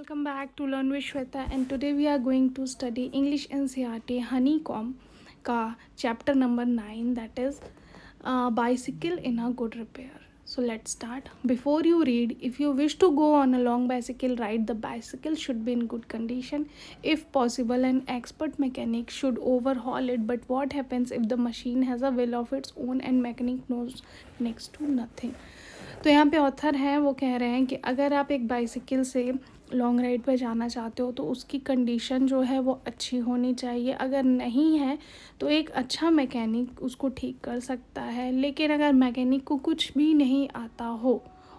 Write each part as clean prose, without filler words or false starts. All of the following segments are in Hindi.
welcome back to Learn with Shweta, and today we are going to study English NCERT Honeycomb का chapter number 9, that is bicycle in a good repair. So let's start. Before you read, if you wish to go on a long bicycle ride, the bicycle should be in good condition. If possible, an expert mechanic should overhaul it. But what happens if the machine has a will of its own and mechanic knows next to nothing? तो यहाँ पे ऑथर हैं, वो कह रहे हैं कि अगर आप एक बाइसिकल से लॉन्ग राइड पर जाना चाहते हो तो उसकी कंडीशन जो है वो अच्छी होनी चाहिए. अगर नहीं है तो एक अच्छा मैकेनिक उसको ठीक कर सकता है. लेकिन अगर मैकेनिक को कुछ भी नहीं आता हो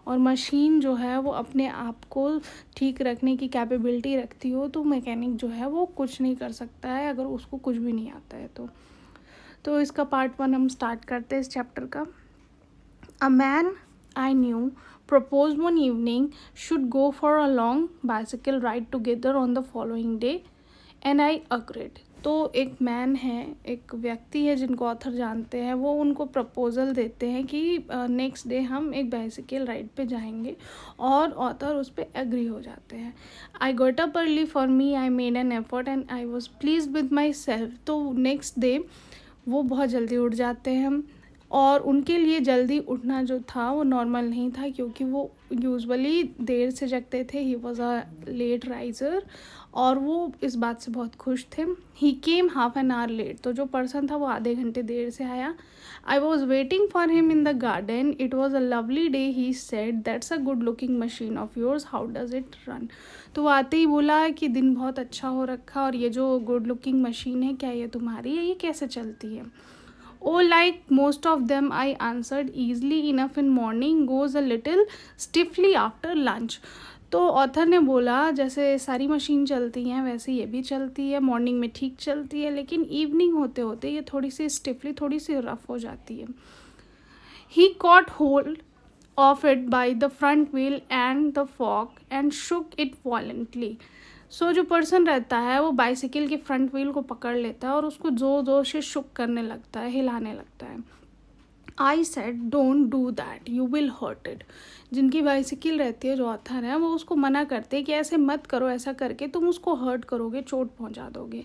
और मशीन जो है वो अपने आप को ठीक रखने की कैपेबिलिटी रखती हो, तो मैकेनिक जो है वो कुछ नहीं कर सकता है अगर उसको कुछ भी नहीं आता है. तो इसका पार्ट 1 हम स्टार्ट करते हैं इस चैप्टर का. A man I knew proposed one evening should go for a long bicycle ride together on the following day, and I agreed. तो एक मैन है, एक व्यक्ति है जिनको ऑथर जानते हैं, वो उनको प्रपोज़ल देते हैं कि नेक्स्ट डे हम एक बाइसिकल राइड पे जाएंगे, और ऑथर उस पर एग्री हो जाते हैं. I got up early for me, I made an effort and I was please with my self. तो नेक्स्ट डे वो बहुत जल्दी उठ जाते हैं, और उनके लिए जल्दी उठना जो था वो नॉर्मल नहीं था, क्योंकि वो यूजुअली देर से जगते थे. He was a late riser, और वो इस बात से बहुत खुश थे. He came half an hour late. तो जो पर्सन था वो आधे घंटे देर से आया. I was waiting for him in the garden. It was a lovely day. He said that's a good looking machine of yours, how does it run. तो वो आते ही बोला कि दिन बहुत अच्छा हो रखा, और ये जो गुड लुकिंग मशीन है, क्या ये तुम्हारी है, ये कैसे चलती है. Oh, like most of them, I answered, easily enough in morning, goes a little stiffly after lunch. तो ऑथर ने बोला जैसे सारी मशीन चलती हैं वैसे ये भी चलती है. मॉर्निंग में ठीक चलती है, लेकिन इवनिंग होते होते ये थोड़ी सी स्टिफली, थोड़ी सी रफ हो जाती है. He caught hold of it by the front wheel and the fork and shook it violently. सो जो पर्सन रहता है वो बाइसिकल के फ्रंट व्हील को पकड़ लेता है और उसको ज़ोर ज़ोर से शुक करने लगता है, हिलाने लगता है. I said don't do that, you will hurt it. जिनकी बाइसिकल रहती है, जो ऑथर है, वो उसको मना करते हैं कि ऐसे मत करो, ऐसा करके तुम उसको हर्ट करोगे, चोट पहुंचा दोगे.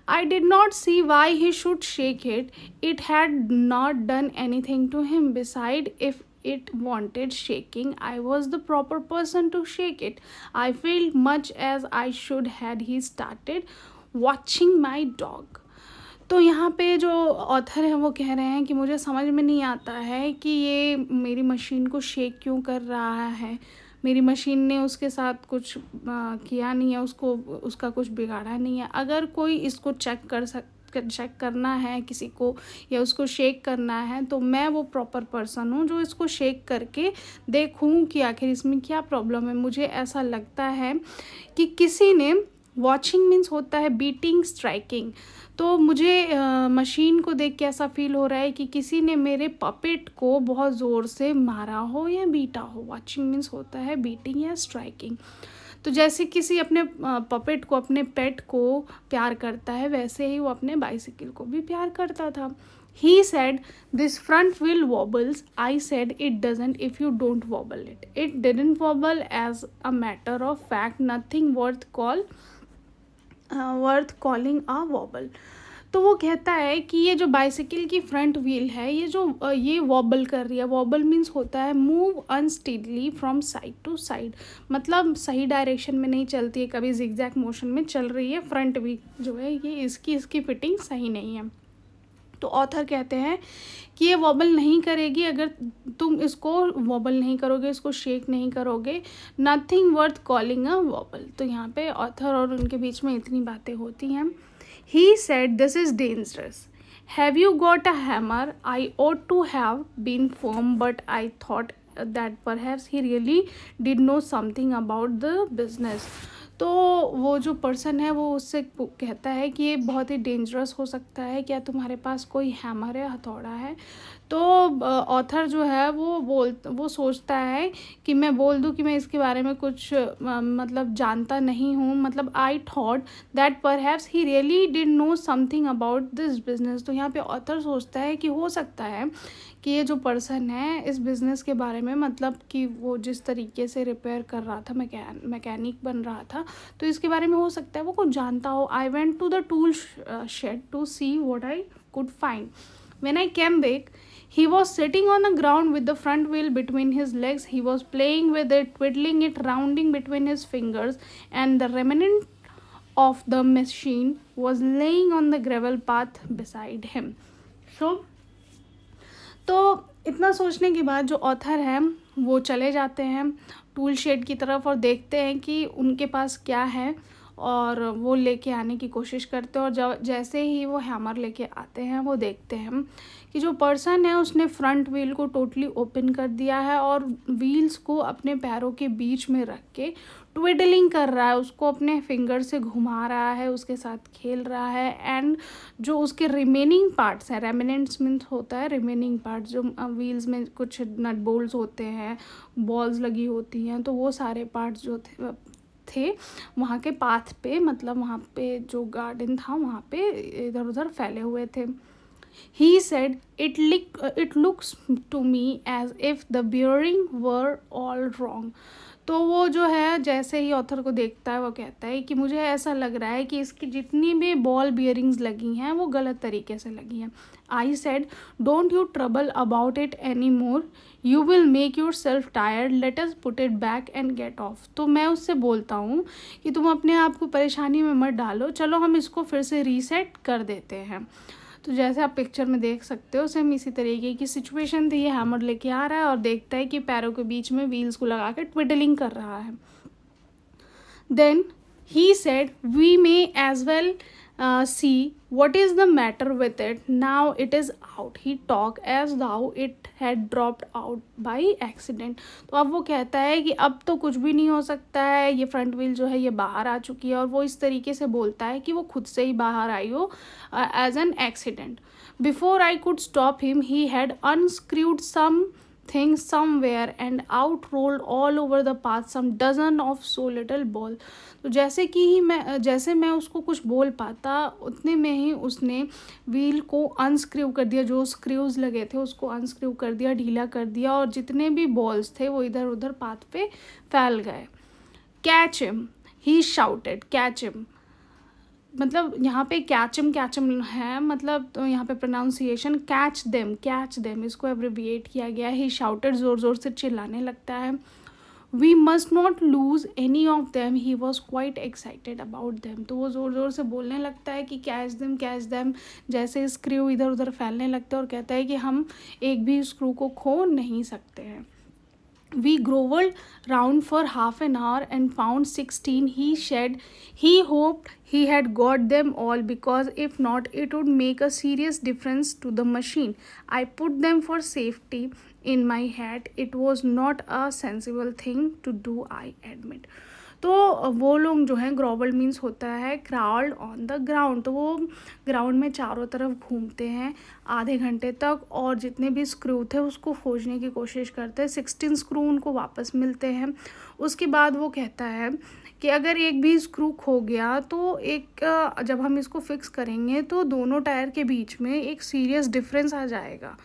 I did not see why he should shake it. It had not done anything to him. Besides, if it wanted shaking, I was the proper person to shake it. I felt much as I should had he started watching my dog. तो यहाँ पे जो ऑथर है वो कह रहे हैं कि मुझे समझ में नहीं आता है कि ये मेरी मशीन को शेक क्यों कर रहा है. मेरी मशीन ने उसके साथ कुछ किया नहीं है, उसको उसका कुछ बिगाड़ा नहीं है. अगर कोई इसको चेक करना है किसी को, या उसको शेक करना है, तो मैं वो प्रॉपर पर्सन हूँ जो इसको शेक करके देखूँ कि आखिर इसमें क्या प्रॉब्लम है. मुझे ऐसा लगता है कि किसी ने, वॉचिंग मीन्स होता है बीटिंग, स्ट्राइकिंग, तो मुझे मशीन को देख के ऐसा फील हो रहा है कि किसी ने मेरे पपेट को बहुत ज़ोर से मारा हो या बीटा हो. वॉचिंग मीन्स होता है बीटिंग या स्ट्राइकिंग. तो जैसे किसी अपने पपेट को, अपने पेट को प्यार करता है, वैसे ही वो अपने बाइसिकल को भी प्यार करता था. He said, this front wheel wobbles. I said, it doesn't if you don't wobble it. It didn't wobble. As a matter of fact, nothing worth calling a wobble. तो वो कहता है कि ये जो बाइसिकल की फ्रंट व्हील है, ये वॉबल कर रही है. वॉबल मीन्स होता है move unsteadily from side to side, मतलब सही डायरेक्शन में नहीं चलती है, कभी जिगजैग मोशन में चल रही है. फ्रंट व्हील जो है ये इसकी फिटिंग सही नहीं है. तो ऑथर कहते हैं कि ये वॉबल नहीं करेगी अगर तुम इसको वॉबल नहीं करोगे, इसको शेक नहीं करोगे. नथिंग वर्थ कॉलिंग अ वॉबल. तो यहाँ पे ऑथर और उनके बीच में इतनी बातें होती हैं. He said, this is dangerous. Have you got a hammer? I ought to have been firm, but I thought that perhaps he really did know something about the business. तो वो जो पर्सन है वो उससे कहता है कि ये बहुत ही डेंजरस हो सकता है, क्या तुम्हारे पास कोई हैमर है, हथौड़ा है. तो ऑथर जो है वो सोचता है कि मैं बोल दूं कि मैं इसके बारे में कुछ मतलब जानता नहीं हूँ. मतलब I thought that perhaps he really did know something about this business. तो यहाँ पे ऑथर सोचता है कि हो सकता है कि ये जो पर्सन है इस बिज़नेस के बारे में, मतलब कि वो जिस तरीके से रिपेयर कर रहा था, मैकेनिक बन रहा था, तो इसके बारे में हो सकता है वो कुछ जानता हो. I went to the tool shed to see what I could find. When I came back, he was sitting on the ground with the front wheel between his legs. He was playing with it, twiddling it, rounding between his fingers, and the remnant of the machine was laying on the gravel path beside him. So, तो इतना सोचने के बाद जो ऑथर हैं वो चले जाते हैं टूल शेड की तरफ और देखते हैं कि उनके पास क्या है, और वो लेके आने की कोशिश करते हैं. और जब जैसे ही वो हैमर लेके आते हैं वो देखते हैं कि जो पर्सन है उसने फ्रंट व्हील को टोटली ओपन कर दिया है और व्हील्स को अपने पैरों के बीच में रख के ट्विडलिंग कर रहा है, उसको अपने फिंगर से घुमा रहा है, उसके साथ खेल रहा है. एंड जो उसके रिमेनिंग पार्ट्स हैं, रेमिनेंट्स मीन्स होता है रिमेनिंग पार्ट्स, जो व्हील्स में कुछ नट बोल्ट्स होते हैं, बॉल्स लगी होती हैं, तो वो सारे पार्ट्स जो थे वहाँ के पाथ पे, मतलब वहाँ पे जो गार्डन था वहाँ पे इधर उधर फैले हुए थे. He said, it looks to me as if the bearing were all wrong. तो वो जो है जैसे ही ऑथर को देखता है वो कहता है कि मुझे ऐसा लग रहा है कि इसकी जितनी भी बॉल बियरिंग्स लगी हैं वो गलत तरीके से लगी हैं. I said, don't you trouble about it any more, you will make yourself tired, let us put it back and get off. तो मैं उससे बोलता हूँ कि तुम अपने आप को परेशानी में मत डालो, चलो हम इसको फिर से रीसेट कर देते हैं. तो जैसे आप पिक्चर में देख सकते हो सेम इसी तरीके की सिचुएशन थी. ये हैमर लेके आ रहा है और देखता है कि पैरों के बीच में व्हील्स को लगा के ट्विडलिंग कर रहा है. Then he said, we may as well see what is the matter with it, now it is out. He talked as though it had dropped out by accident. तो अब वो कहता है कि अब तो कुछ भी नहीं हो सकता है, ये फ्रंट व्हील जो है ये बाहर आ चुकी है, और वो इस तरीके से बोलता है कि वो खुद से ही बाहर आई हो as an accident. Before I could stop him he had unscrewed some thing somewhere and out rolled all over the path some dozen of so little ball. तो जैसे मैं उसको कुछ बोल पाता उतने में ही उसने व्हील को अनस्क्रू कर दिया, जो स्क्रूज लगे थे उसको अनस्क्रू कर दिया, ढीला कर दिया, और जितने भी बॉल्स थे वो इधर उधर पाथ पे फैल गए. कैच हिम, ही शाउटेड. कैच हिम मतलब यहाँ पे कैचम है, मतलब तो यहाँ पे प्रोनाउंसिएशन कैच देम इसको एब्रिविएट किया गया है. ही शाउटेड, ज़ोर से चिल्लाने लगता है. We must not lose any of them, he was quite excited about them. तो वो ज़ोर से बोलने लगता है कि कैच देम, जैसे स्क्रू इधर उधर फैलने लगता है, और कहता है कि हम एक भी स्क्रू को खो नहीं सकते हैं. We grovelled round for half an hour and found 16. He said he hoped he had got them all, because if not, it would make a serious difference to the machine. I put them for safety in my hat. It was not a sensible thing to do, I admit. तो वो लोग जो हैं, ग्रोवल मीन्स होता है क्राउल्ड ऑन द ग्राउंड, तो वो ग्राउंड में चारों तरफ घूमते हैं आधे घंटे तक, और जितने भी स्क्रू थे उसको खोजने की कोशिश करते हैं. 16 स्क्रू उनको वापस मिलते हैं. उसके बाद वो कहता है कि अगर एक भी स्क्रू खो गया तो जब हम इसको फिक्स करेंगे तो दोनों टायर के बीच में एक सीरियस डिफरेंस आ जाएगा.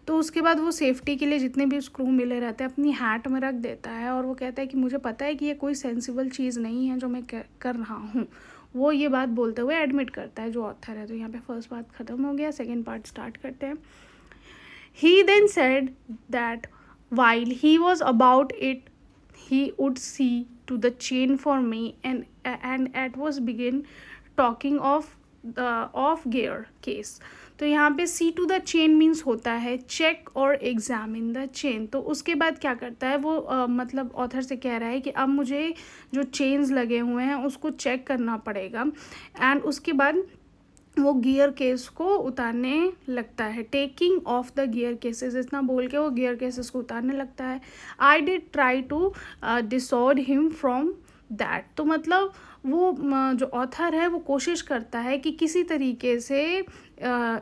तो उसके बाद वो सेफ्टी के लिए जितने भी स्क्रू मिले रहते हैं अपनी हैट में रख देता है, और वो कहता है कि मुझे पता है कि ये कोई सेंसिबल चीज़ नहीं है जो मैं कर रहा हूँ. वो ये बात बोलते हुए एडमिट करता है जो ऑथर है. तो यहाँ पे फर्स्ट पार्ट ख़त्म हो गया, सेकेंड पार्ट स्टार्ट करते हैं. He then said that while he was about it he would see to the chain for me, and at was begin talking of the off gear case. तो यहाँ पे सी टू द चेन मीन्स होता है चेक और एग्जामिन द चेन. तो उसके बाद क्या करता है वो मतलब ऑथर से कह रहा है कि अब मुझे जो चेन्स लगे हुए हैं उसको चेक करना पड़ेगा. एंड उसके बाद वो गियर केस को उतारने लगता है. Taking of the gear cases, इतना बोल के वो गियर केसेस को उतारने लगता है. I did try to dissuade him from that. तो मतलब वो जो ऑथर है वो कोशिश करता है कि किसी तरीके से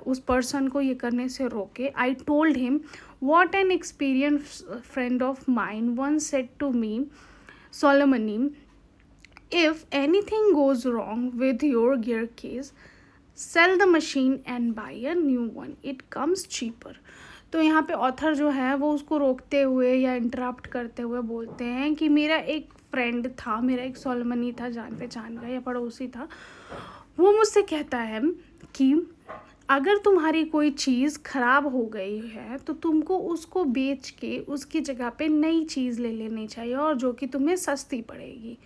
उस पर्सन को ये करने से रोके. I told him what an experience friend of mine one said to me, solemnly, if anything goes wrong with your gear case, sell the machine and buy a new one, it comes cheaper. तो यहाँ पे ऑथर जो है वो उसको रोकते हुए या इंटरप्ट करते हुए बोलते हैं कि मेरा एक फ्रेंड था, मेरा एक सोलमनी था, जान पहचान का या पड़ोसी था, वो मुझसे कहता है कि अगर तुम्हारी कोई चीज़ ख़राब हो गई है तो तुमको उसको बेच के उसकी जगह पे नई चीज़ ले लेनी चाहिए, और जो कि तुम्हें सस्ती पड़ेगी।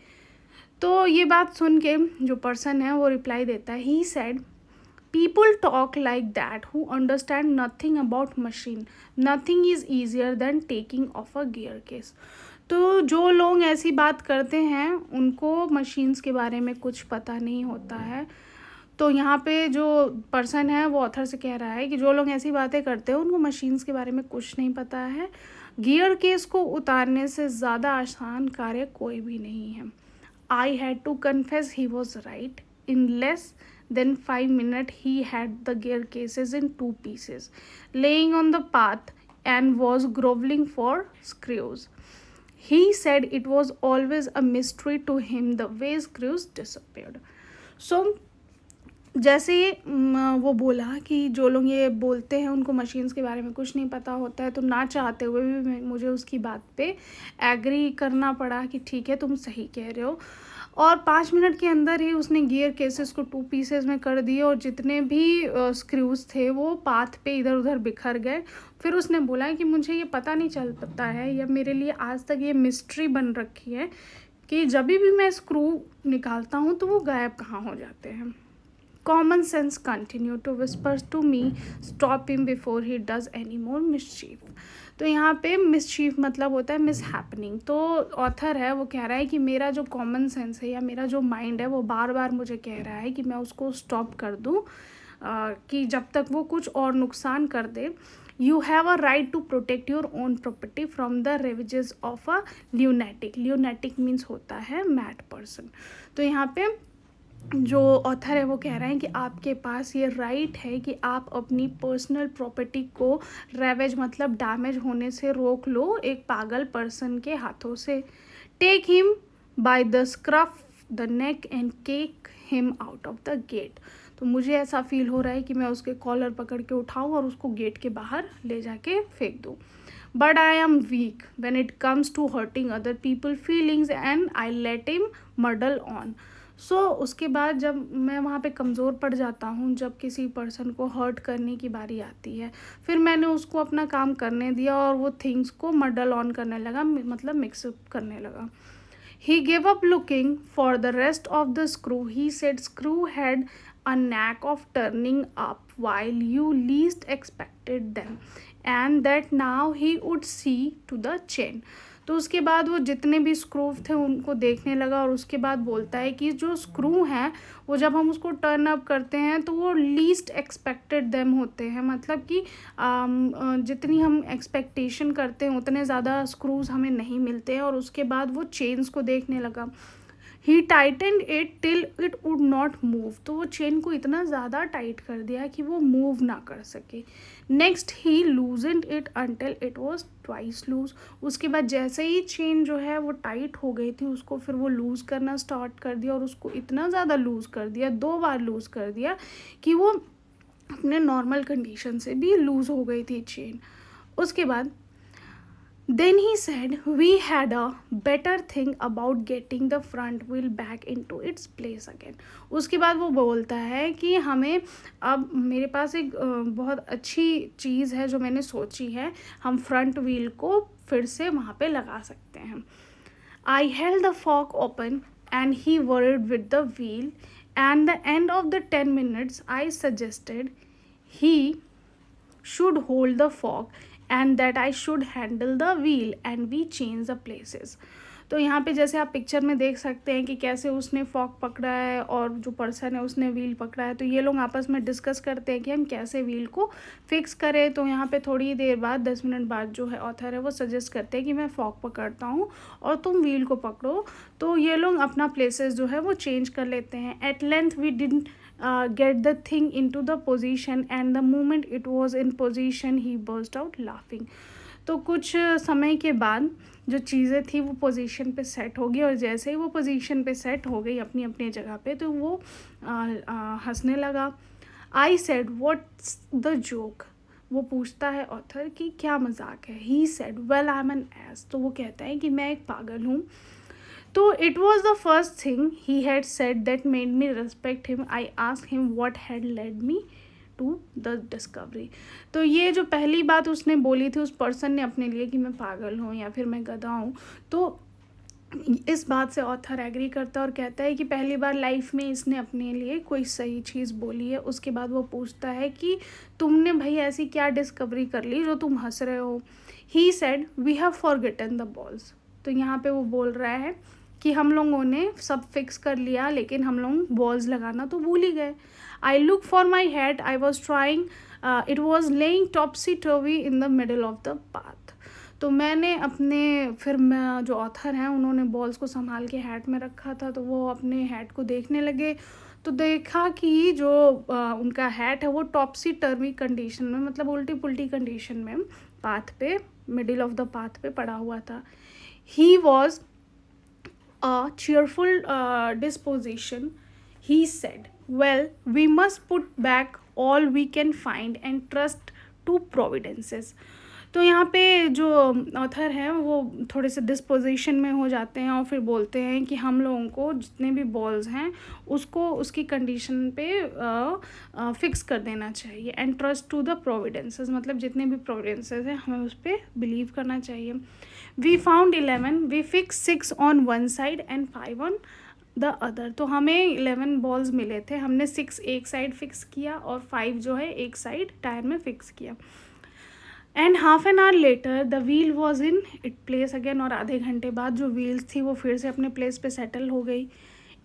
तो ये बात सुन के जो पर्सन है वो रिप्लाई देता है, he said people talk like that who understand nothing about machine, nothing is easier than taking of a gear case. तो जो लोग ऐसी बात करते हैं उनको मशीन्स के बारे में कुछ पता नहीं होता है। तो यहाँ पे जो पर्सन है वो ऑथर से कह रहा है कि जो लोग ऐसी बातें करते हैं उनको मशीन्स के बारे में कुछ नहीं पता है। गियर केस को उतारने से ज़्यादा आसान कार्य कोई भी नहीं है। I had to confess he was right. In less than 5 minutes he had the gear cases in 2 pieces, laying on the path and was groveling for screws. He said it was always a mystery to him the way screws disappeared. So जैसे वो बोला कि जो लोग ये बोलते हैं उनको मशीन्स के बारे में कुछ नहीं पता होता है, तो ना चाहते हुए भी मुझे उसकी बात पे एग्री करना पड़ा कि ठीक है तुम सही कह रहे हो। और 5 मिनट के अंदर ही उसने गियर केसेस को 2 पीसेस में कर दिए और जितने भी स्क्रूज थे वो पाथ पे इधर उधर बिखर गए। फिर उसने बोला कि मुझे ये पता नहीं चल पाता है, या मेरे लिए आज तक ये मिस्ट्री बन रखी है कि जब भी मैं स्क्रू निकालता हूँ तो वो गायब कहाँ हो जाते हैं। Common sense continued to whisper to me, stop him before he does any more mischief. तो यहाँ पे mischief मतलब होता है मिसहैपनिंग। तो ऑथर है वो कह रहा है कि मेरा जो कॉमन सेंस है या मेरा जो माइंड है वो बार बार मुझे कह रहा है कि मैं उसको स्टॉप कर दूँ, कि जब तक वो कुछ और नुकसान कर दे। You have a right to protect your own property from the ravages of a lunatic. Lunatic means होता है mad person. तो यहाँ पे जो ऑथर है वो कह रहे हैं कि आपके पास ये राइट है कि आप अपनी पर्सनल प्रॉपर्टी को रेवेज मतलब डैमेज होने से रोक लो एक पागल पर्सन के हाथों से। Take him by the scruff the neck and kick him out of the gate. तो मुझे ऐसा फील हो रहा है कि मैं उसके कॉलर पकड़ के उठाऊं और उसको गेट के बाहर ले जाके फेंक दूं। But I am weak when it comes to hurting other people feelings and I let him meddle on. So उसके बाद जब मैं वहाँ पे कमज़ोर पड़ जाता हूँ, जब किसी पर्सन को हर्ट करने की बारी आती है, फिर मैंने उसको अपना काम करने दिया और वो थिंग्स को मर्डल ऑन करने लगा, मतलब मिक्सअप करने लगा। He gave up looking for the rest of the screw. He said screw had a knack of turning up while you least expected them, and that now he would see to the chain. तो उसके बाद वो जितने भी स्क्रू थे उनको देखने लगा और उसके बाद बोलता है कि जो स्क्रू हैं वो जब हम उसको टर्न अप करते हैं तो वो लीस्ट एक्सपेक्टेड देम होते हैं, मतलब कि जितनी हम एक्सपेक्टेशन करते हैं उतने ज़्यादा स्क्रूज हमें नहीं मिलते हैं। और उसके बाद वो चेन्स को देखने लगा। He tightened it till it would not move. तो वो चेन को इतना ज़्यादा टाइट कर दिया कि वो मूव ना कर सके। Next he loosened it until it was twice loose. उसके बाद जैसे ही चेन जो है वो टाइट हो गई थी उसको फिर वो लूज़ करना स्टार्ट कर दिया और उसको इतना ज़्यादा लूज़ कर दिया, 2 बार लूज़ कर दिया कि वो अपने नॉर्मल कंडीशन से भी लूज़ हो गई थी चेन। उसके बाद Then he said, we had a better thing about getting the front wheel back into its place again. उसके बाद वो बोलता है कि हमें अब मेरे पास एक बहुत अच्छी चीज़ है जो मैंने सोची है, हम फ्रंट व्हील को फिर से वहाँ पे लगा सकते हैं। I held the fork open and he worried with the wheel, and the end of the 10 minutes I suggested he should hold the fork and that I should handle the wheel and we change the places. तो यहाँ पे जैसे आप पिक्चर में देख सकते हैं कि कैसे उसने फॉक पकड़ा है और जो पर्सन है उसने व्हील पकड़ा है। तो ये लोग आपस में डिस्कस करते हैं कि हम कैसे व्हील को फिक्स करें। तो यहाँ पे थोड़ी देर बाद 10 मिनट बाद जो है ऑथर है वो सजेस्ट करते हैं कि मैं फॉक पकड़ता हूँ और तुम व्हील को पकड़ो। तो ये लोग अपना प्लेसेस जो है वो चेंज कर लेते हैं। At length we didn't get the thing into the position and the moment it was in position he burst out laughing. तो कुछ समय के बाद जो चीज़ें थी वो पोजीशन पे सेट हो गई और जैसे ही वो पोजीशन पे सेट हो गई अपनी अपनी जगह पे तो वो हंसने लगा। I said what's the joke? वो पूछता है ऑथर कि क्या मजाक है. He said well I am an ass. तो वो कहता है कि मैं एक पागल हूँ. तो it was the first thing he had said that made me respect him. I asked him what had led me to the discovery. तो ये जो पहली बात उसने बोली थी उस पर्सन ने अपने लिए कि मैं पागल हूँ या फिर मैं गधा हूँ, तो इस बात से ऑथर एग्री करता है और कहता है कि पहली बार लाइफ में इसने अपने लिए कोई सही चीज़ बोली है. उसके बाद वो पूछता है कि तुमने भाई ऐसी क्या डिस्कवरी कर ली जो तुम हंस रहे हो. He said we have forgotten the balls. तो यहाँ पे वो बोल रहा है कि हम लोगों ने सब फिक्स कर लिया लेकिन हम लोग बॉल्स लगाना तो भूल ही गए. I look for my head. I was trying. It was laying टॉपसी टर्वी in the middle of the path. तो मैंने अपने फिर मैं जो ऑथर हैं उन्होंने बॉल्स को संभाल के हैट में रखा था, तो वो अपने हैट को देखने लगे तो देखा कि जो उनका हैट है वो टॉपसी टर्वी कंडीशन में, मतलब उल्टी पुल्टी कंडीशन में पाथ पे, मिडिल ऑफ द पाथ पे पड़ा हुआ था. He was a cheerful disposition. He said, well, we must put back all we can find and trust to providences. तो यहाँ पे जो ऑथर हैं वो थोड़े से डिस्पोजिशन में हो जाते हैं और फिर बोलते हैं कि हम लोगों को जितने भी बॉल्स हैं उसको उसकी कंडीशन पे फिक्स कर देना चाहिए. एंड ट्रस्ट टू द प्रोविडेंसेस, मतलब जितने भी प्रोविडेंसेस हैं हमें उस पर बिलीव करना चाहिए. We found 11. We fix 6 on one side and 5 on the other. तो हमें 11 बॉल्स मिले थे, हमने 6 एक साइड फिक्स किया और 5 जो है एक साइड टायर में फिक्स किया. And half an hour later the wheel was in it place again. और आधे घंटे बाद जो व्हील्स थी वो फिर से अपने प्लेस पे सेटल हो गई.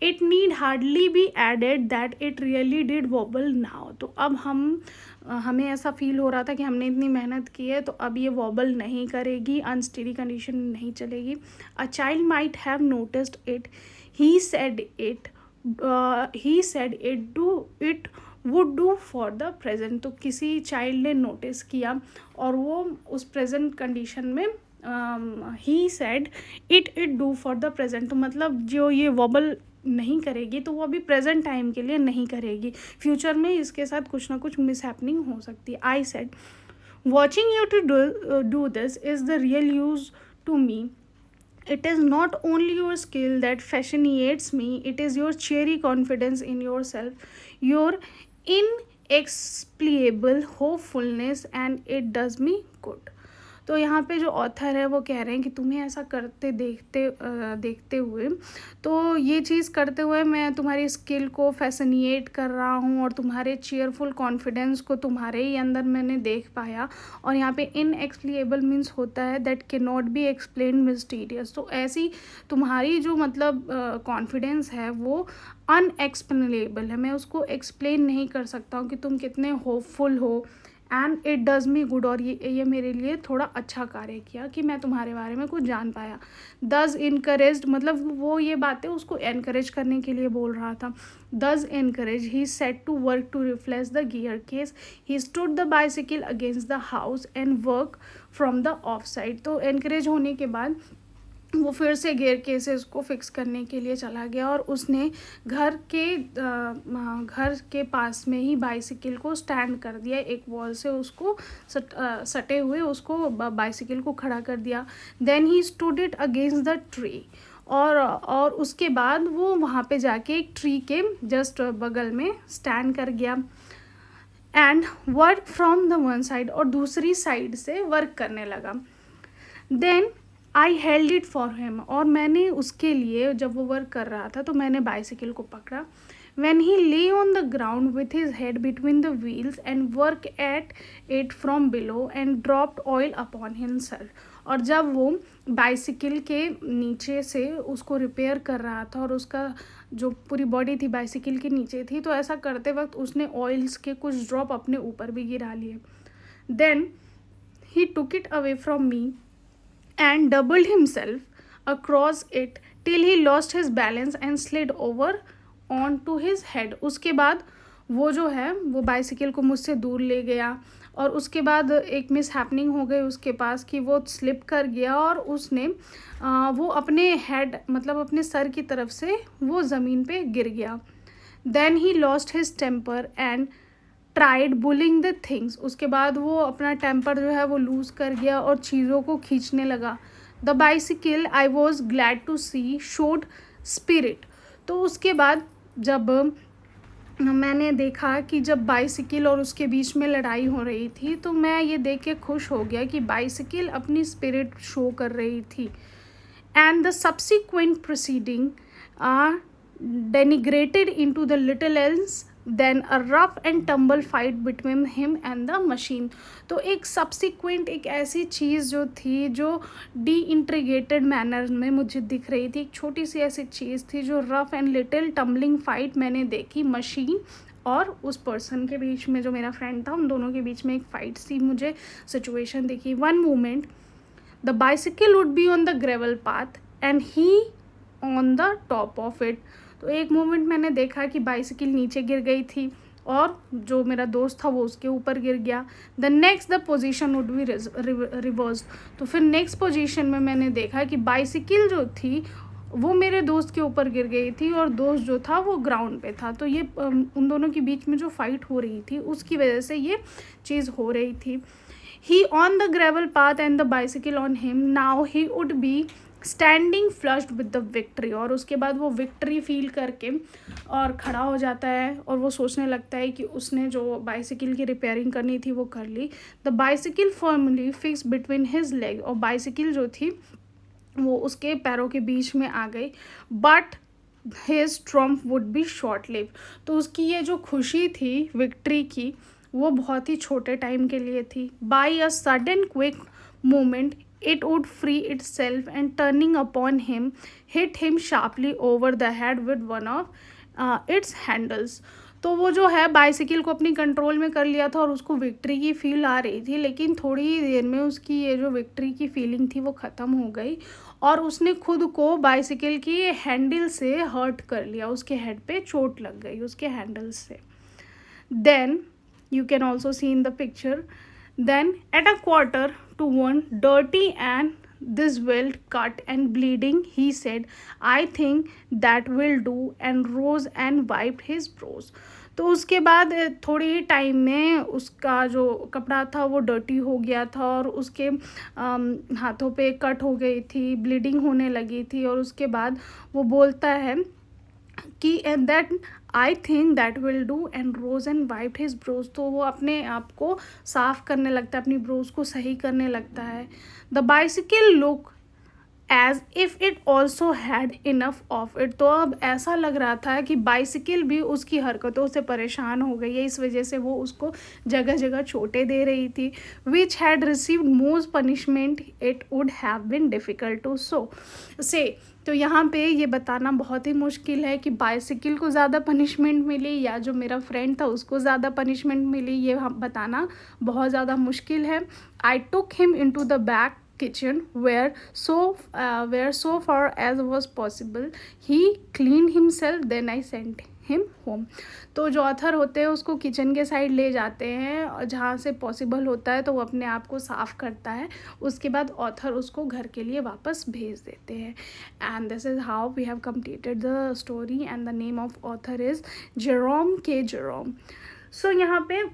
It need hardly be added that it really did wobble now. तो अब हमें ऐसा फील हो रहा था कि हमने इतनी मेहनत की है तो अब ये वॉबल नहीं करेगी, अनस्टेडी कंडीशन में नहीं चलेगी. A child might have noticed it. He said it would do for the present. तो किसी चाइल्ड ने नोटिस किया और वो उस प्रेजेंट कंडीशन में he said it do for the present. तो मतलब जो ये वॉबल नहीं करेगी तो वो अभी प्रेजेंट टाइम के लिए नहीं करेगी, फ्यूचर में इसके साथ कुछ ना कुछ मिस हैपनिंग हो सकती है. I said watching you to do this is the real use to me. It is not only your skill that fascinates me, it is your cheery confidence in yourself, your inexplicable hopefulness, and it does me good. तो यहाँ पे जो ऑथर है वो कह रहे हैं कि तुम्हें ऐसा करते देखते हुए, तो ये चीज़ करते हुए मैं तुम्हारी स्किल को फैसिनेट कर रहा हूँ और तुम्हारे चीयरफुल कॉन्फिडेंस को तुम्हारे ही अंदर मैंने देख पाया. और यहाँ पे इनएक्सप्लेनेबल मीन्स होता है that can not be explain, mysterious. तो ऐसी तुम्हारी जो मतलब कॉन्फिडेंस है वो अनएक्सप्लेनेबल है, मैं उसको एक्सप्लेन नहीं कर सकता हूँ कि तुम कितने होपफुल हो. And it does me good. और ये मेरे लिए थोड़ा अच्छा कार्य किया कि मैं तुम्हारे बारे में कुछ जान पाया. दस इनकरेज्ड, मतलब वो ये बातें उसको एनकरेज करने के लिए बोल रहा था. Thus encourage he set to work to replace the gear case. He stood the bicycle against the house and work from the off side. तो एनकरेज होने के बाद वो फिर से गियर केसेस को फिक्स करने के लिए चला गया और उसने घर के पास में ही बाइसिकल को स्टैंड कर दिया. एक वॉल से उसको सटे हुए उसको बाइसिकल को खड़ा कर दिया. Then he stood it against the tree. और उसके बाद वो वहाँ पे जाके एक ट्री के जस्ट बगल में स्टैंड कर गया. And work from the one side, और दूसरी साइड से वर्क करने लगा. Then I held it for him, और मैंने उसके लिए जब वो वर्क कर रहा था तो मैंने बाइसिकल को पकड़ा. when he lay on the ground with his head between the wheels and work at it from below and dropped oil upon himself. और जब वो बाइसिकल के नीचे से उसको रिपेयर कर रहा था और उसका जो पूरी बॉडी थी बाइसिकल के नीचे थी, तो ऐसा करते वक्त उसने ऑयल्स के कुछ ड्रॉप अपने ऊपर भी गिरा लिए. Then he took it away from me and doubled himself across it till he lost his balance and slid over onto his head. उसके बाद वो जो है वो बाइसिकल को मुझसे दूर ले गया और उसके बाद एक मिस हैपनिंग हो गई उसके पास कि वो स्लिप कर गया और उसने वो अपने हेड मतलब अपने सर की तरफ से वो ज़मीन पे गिर गया. Then he lost his temper and tried bullying the things, उसके बाद वो अपना टेम्पर जो है वो लूज़ कर गया और चीज़ों को खींचने लगा. The bicycle I was glad to see showed spirit. तो उसके बाद जब मैंने देखा कि जब बाइसिकल और उसके बीच में लड़ाई हो रही थी, तो मैं ये देख के खुश हो गया कि बाइसिकल अपनी स्पिरिट शो कर रही थी. And the subsequent proceeding are denigrated into the little else than a rough and tumble fight between him and the machine. तो एक subsequent एक ऐसी चीज़ जो थी जो de-integrated manner में मुझे दिख रही थी, एक छोटी सी ऐसी चीज़ थी जो rough and little tumbling fight मैंने देखी मशीन और उस पर्सन के बीच में, जो मेरा फ्रेंड था, उन दोनों के बीच में एक फ़ाइट सी मुझे सिचुएशन दिखी. One moment the bicycle would be on the gravel path and he on the top of it. तो एक मोमेंट मैंने देखा कि बाइसिकल नीचे गिर गई थी और जो मेरा दोस्त था वो उसके ऊपर गिर गया. The next the position would be reversed. तो फिर नेक्स्ट पोजीशन में मैंने देखा कि बाइसिकल जो थी वो मेरे दोस्त के ऊपर गिर गई थी और दोस्त जो था वो ग्राउंड पे था. तो ये उन दोनों के बीच में जो फाइट हो रही थी उसकी वजह से ये चीज़ हो रही थी. He on the gravel path and the bicycle on him. Now he would be standing flushed with the victory. और उसके बाद वो विक्ट्री फील करके और खड़ा हो जाता है और वो सोचने लगता है कि उसने जो बाइसिकल की रिपेयरिंग करनी थी वो कर ली. The bicycle firmly fix between his leg. और बाइसिकल जो थी वो उसके पैरों के बीच में आ गई. But his Trump would be short live. तो उसकी ये जो खुशी थी विक्ट्री की वो बहुत ही छोटे टाइम के लिए थी. By a sudden quick moment it wood free it self and turning upon him hit him sharply over the head with one of its handles. तो वो जो है बाइसिकल को अपनी कंट्रोल में कर लिया था और उसको विक्ट्री की फील आ रही थी, लेकिन थोड़ी ही देर में उसकी ये जो विक्ट्री की फीलिंग थी वो ख़त्म हो गई और उसने खुद को बाइसिकल की हैंडल से हर्ट कर लिया. उसके हेड पे चोट लग गई उसके हैंडल से. Then you can also see in the picture. Then at a 1:45, dirty and this well cut and bleeding, he said, I think that will do, and rose and wiped his brows. तो उसके बाद थोड़ी ही टाइम में उसका जो कपड़ा था वो डर्टी हो गया था और उसके हाथों पे कट हो गई थी, ब्लीडिंग होने लगी थी. और उसके बाद वो बोलता है कि and that I think that will do, and rose and wiped his brows. तो वो अपने आप को साफ करने लगता है, अपनी ब्रोज को सही करने लगता है. The bicycle look as if it also had enough of it. तो अब ऐसा लग रहा था कि बाइसिकल भी उसकी हरकतों से परेशान हो गई है, इस वजह से वो उसको जगह जगह चोटें दे रही थी. Which had received most punishment it would have been difficult to say. तो यहाँ पे ये बताना बहुत ही मुश्किल है कि बाइसिकल को ज़्यादा पनिशमेंट मिली या जो मेरा फ्रेंड था उसको ज़्यादा पनिशमेंट मिली, ये बताना बहुत ज़्यादा मुश्किल है. I took him into the back kitchen where so far as was possible he cleaned himself, then I sent him home. तो जो ऑथर होते हैं उसको किचन के साइड ले जाते हैं और जहाँ से पॉसिबल होता है तो वो अपने आप को साफ़ करता है. उसके बाद ऑथर उसको घर के लिए वापस भेज देते हैं. And this is how we have completed the story and the name of author is Jerome K Jerome. So यहाँ पे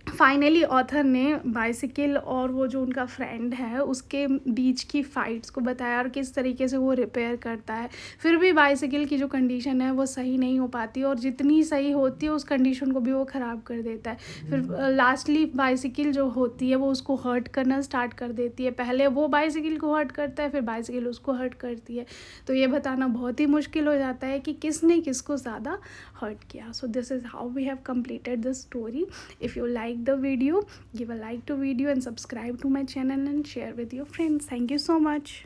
फाइनली ऑथर ने बाइसिकल और वो जो उनका फ्रेंड है उसके बीच की फ़ाइट्स को बताया और किस तरीके से वो रिपेयर करता है. फिर भी बाइसिकल की जो कंडीशन है वो सही नहीं हो पाती और जितनी सही होती है उस कंडीशन को भी वो ख़राब कर देता है. फिर लास्टली बाइसिकल जो होती है वो उसको हर्ट करना स्टार्ट कर देती है. पहले वो बाइसिकल को हर्ट करता है, फिर बाइसिकल उसको हर्ट करती है. तो ये बताना बहुत ही मुश्किल हो जाता है कि किसने किसको ज़्यादा हर्ट किया. So this is how we have completed the story. If you like the video, give a like to video and subscribe to my channel and share with your friends. Thank you so much.